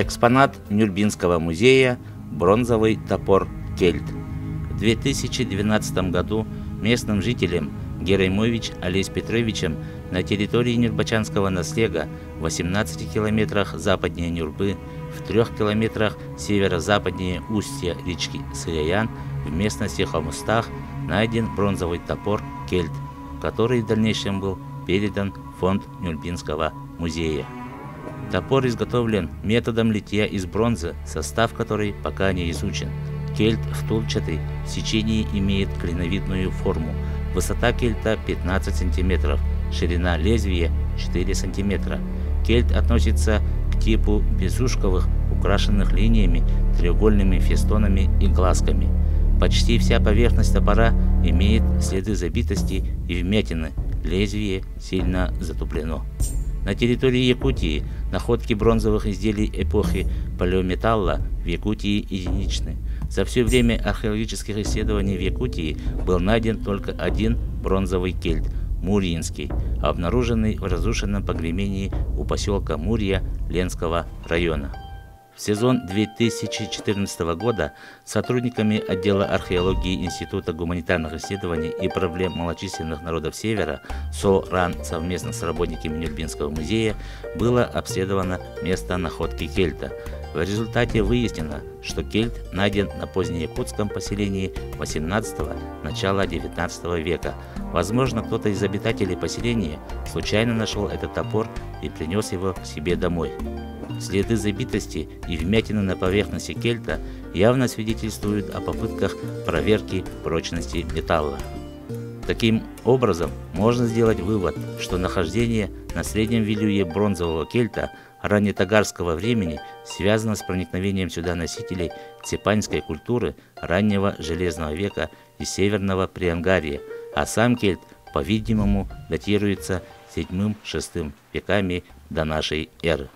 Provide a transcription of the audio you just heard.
Экспонат Нюрбинского музея – бронзовый топор Кельт. В 2012 году местным жителям Гераймович Олесь Петровичем на территории Нюрбачанского наслега в 18 километрах западнее Нюрбы, в 3 километрах северо-западнее устья речки Сыряян в местности Хомустах найден бронзовый топор Кельт, который в дальнейшем был передан в фонд Нюрбинского музея. Топор изготовлен методом литья из бронзы, состав которой пока не изучен. Кельт втулчатый, в сечении имеет клиновидную форму. Высота кельта 15 см, ширина лезвия 4 см. Кельт относится к типу безушковых, украшенных линиями, треугольными фестонами и глазками. Почти вся поверхность топора имеет следы забитости и вмятины, лезвие сильно затуплено. На территории Якутии находки бронзовых изделий эпохи палеометалла в Якутии единичны. За все время археологических исследований в Якутии был найден только один бронзовый кельт – Мурьинский, обнаруженный в разрушенном погремении у поселка Мурья Ленского района. В сезон 2014 года сотрудниками отдела археологии Института гуманитарных исследований и проблем малочисленных народов Севера СО-РАН совместно с работниками Нюрбинского музея было обследовано место находки кельта. В результате выяснено, что кельт найден на позднеякутском поселении 18-го, начала 19 века. Возможно, кто-то из обитателей поселения случайно нашел этот топор и принес его к себе домой. Следы забитости и вмятины на поверхности кельта явно свидетельствуют о попытках проверки прочности металла. Таким образом, можно сделать вывод, что нахождение на Среднем Вилюе бронзового кельта раннетагарского времени связано с проникновением сюда носителей цепаньской культуры раннего Железного века и Северного Приангария, а сам кельт, по-видимому, датируется 7-6 веками до нашей эры.